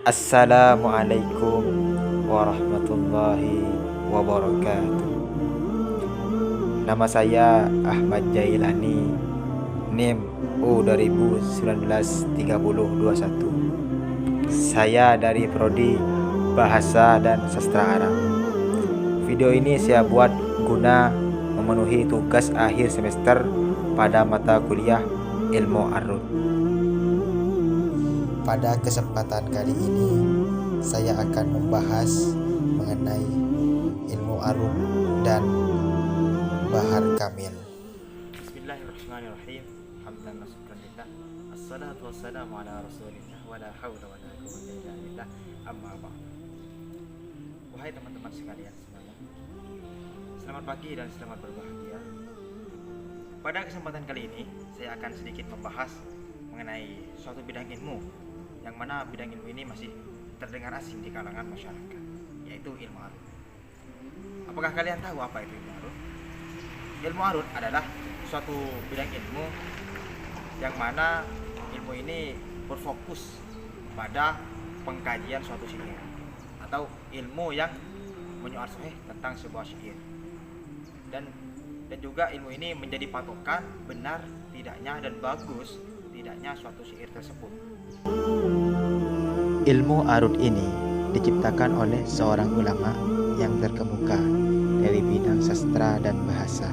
Assalamualaikum warahmatullahi wabarakatuh. Nama saya Ahmad Jailani, NIM U20193021. Saya dari Prodi Bahasa dan Sastra Arab. Video ini saya buat guna memenuhi tugas akhir semester pada mata kuliah Ilmu Arut. Pada kesempatan kali ini, saya akan membahas mengenai ilmu arut dan bahar kamil. Bismillahirrahmanirrahim. Hamdan wa syukran lillah. Assalatu wassalamu ala rasulillah wa la hawla wa la quwwata illa billah. Amma ba'd. Wahai teman-teman sekalian semuanya, selamat pagi dan selamat berbahagia. Pada kesempatan kali ini, saya akan sedikit membahas mengenai suatu bidang ilmu yang mana bidang ilmu ini masih terdengar asing di kalangan masyarakat, yaitu ilmu arut. Apakah kalian tahu apa itu ilmu arut? Ilmu arut adalah suatu bidang ilmu yang mana ilmu ini berfokus pada pengkajian suatu syair atau ilmu yang menyoal tentang sebuah syair, dan juga ilmu ini menjadi patokan benar tidaknya dan bagus tidaknya suatu syair tersebut. Ilmu arut ini diciptakan oleh seorang ulama yang terkemuka dari bidang sastra dan bahasa.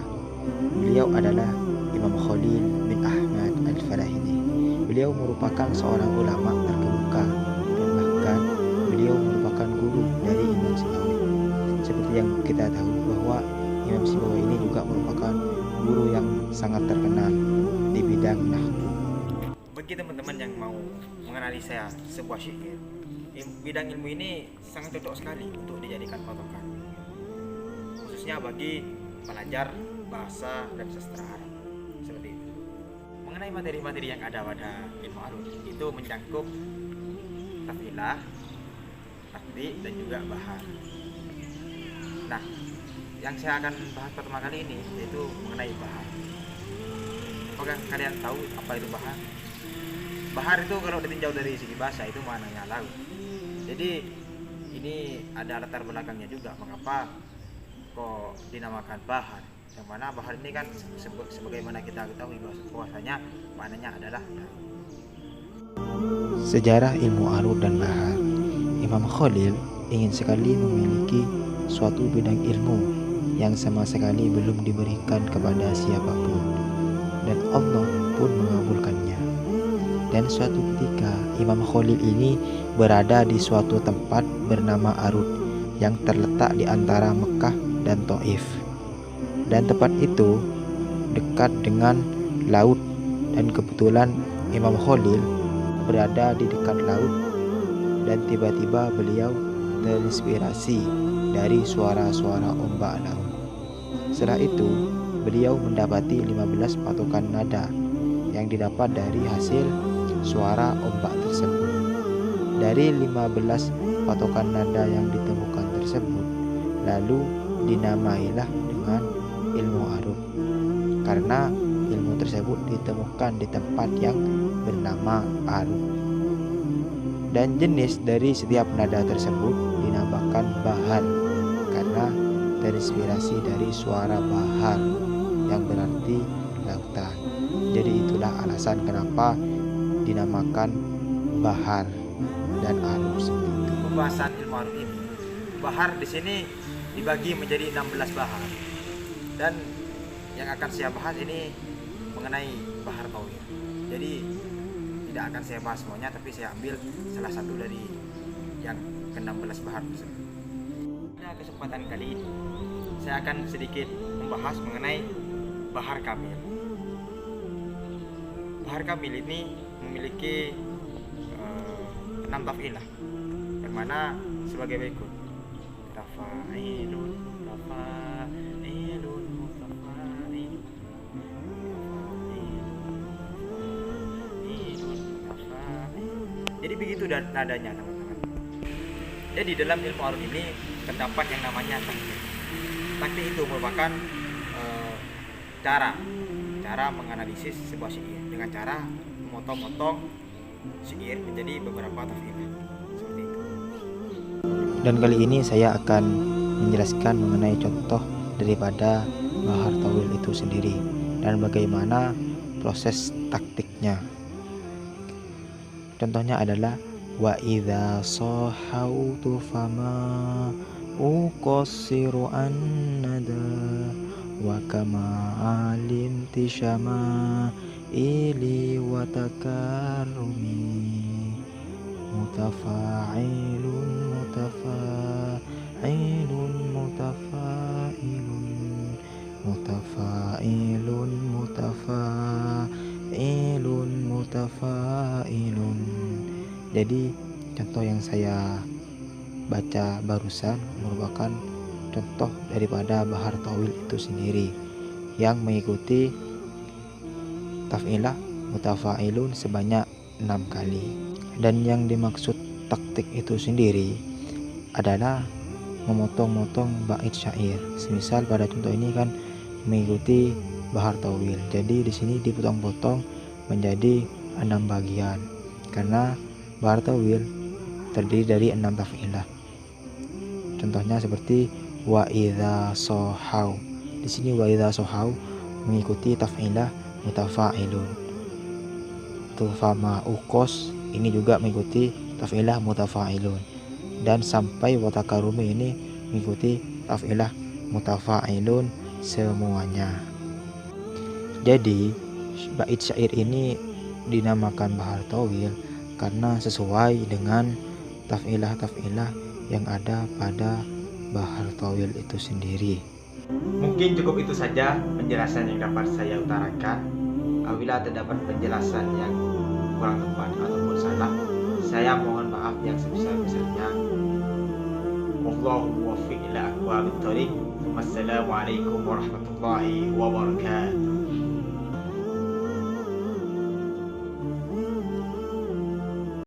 Beliau adalah Imam Khalil bin Ahmad Al-Farahidi. Beliau merupakan seorang ulama terkemuka dan bahkan beliau merupakan guru dari Imam Sibawi. Seperti yang kita tahu bahwa Imam Sibawi ini juga merupakan guru yang sangat terkenal di bidang nahwu. Bagi teman-teman yang mau menganalisa sebuah syair, bidang ilmu ini sangat cocok sekali untuk dijadikan patokan, khususnya bagi pelajar bahasa dan sastra Arab. Seperti itu. Mengenai materi-materi yang ada pada ilmu arut, itu mencangkup tafilah, takdi, dan juga bahar. Nah, yang saya akan bahas pertama kali ini yaitu mengenai bahar. Apakah kalian tahu apa itu bahar? Bahar itu kalau ditinjau dari segi bahasa itu maknanya laut. Jadi ini ada latar belakangnya juga mengapa kok dinamakan bahar. Yang mana bahar ini kan sebagaimana kita ketahui bahwasanya maknanya adalah laut. Sejarah ilmu arut dan bahar. Imam Khalil ingin sekali memiliki suatu bidang ilmu yang sama sekali belum diberikan kepada siapapun, dan Allah pun mengabulkannya. Dan suatu ketika Imam Khalil ini berada di suatu tempat bernama Arut yang terletak di antara Mekah dan Taif. Dan tempat itu dekat dengan laut, dan kebetulan Imam Khalil berada di dekat laut, dan tiba-tiba beliau terinspirasi dari suara-suara ombak laut. Setelah itu beliau mendapati 15 patokan nada yang didapat dari hasil suara ombak tersebut. Dari 15 patokan nada yang ditemukan tersebut, lalu dinamailah dengan ilmu arut, karena ilmu tersebut ditemukan di tempat yang bernama Arut. Dan jenis dari setiap nada tersebut dinamakan bahar, karena terinspirasi dari suara bahar yang berarti lautan. Jadi itulah alasan kenapa dinamakan bahar dan arut seperti itu. Pembahasan ilmu arut ini, bahar di sini dibagi menjadi 16 bahar. Dan yang akan saya bahas ini mengenai bahar tauhid. Jadi tidak akan saya bahas semuanya, tapi saya ambil salah satu dari yang ke-16 bahar tersebut. Pada kesempatan kali ini, saya akan sedikit membahas mengenai bahar kamil. Bahar kamil ini memiliki 6 tafilah, yang mana sebagai berikut: tafa'ilun, tafa'ilun, tafa'ilun, tafa'ilun. Jadi begitu nadanya, teman-teman. Jadi dalam ilmu arut ini terdapat yang namanya taktik. Taktik itu merupakan cara menganalisis sebuah syair dengan cara memotong-motong syair menjadi beberapa tafilah seperti itu. Dan kali ini saya akan menjelaskan mengenai contoh daripada bahar tawil itu sendiri dan bagaimana proses taktiknya. Contohnya adalah wa idza sahautu fama uqassiru annada wa kama alimti syama ili wa takarrumi mutafa'ilun mutafa'ilun mutafa'ilun mutafa'ilun mutafa'ilun mutafa'ilun. Jadi contoh yang saya baca barusan merupakan contoh daripada bahar tawil itu sendiri yang mengikuti taf'ilah mutafa'ilun sebanyak 6 kali. Dan yang dimaksud taktik itu sendiri adalah memotong-motong bait syair. Semisal pada contoh ini kan mengikuti bahar tawil. Jadi di sini dipotong-potong menjadi 6 bagian karena bahar tawil terdiri dari 6 taf'ilah. Contohnya seperti wa idza sohau. Di sini wa idza sohau mengikuti taf'ilah mutafa'ilun. Tufama ukos ini juga mengikuti taf'ilah mutafa'ilun. Dan sampai wa takarrumi ini mengikuti taf'ilah mutafa'ilun semuanya. Jadi bait syair ini dinamakan bahar tawil karena sesuai dengan taf'ilah-taf'ilah yang ada pada bahar tawil itu sendiri. Mungkin cukup itu saja penjelasan yang dapat saya utarakan. Apabila terdapat penjelasan yang kurang tepat ataupun salah, saya mohon maaf yang sebesar-besarnya. Wallahu muwaffiq ila aqwamit thoriq. Wassalamualaikum warahmatullahi wabarakatuh.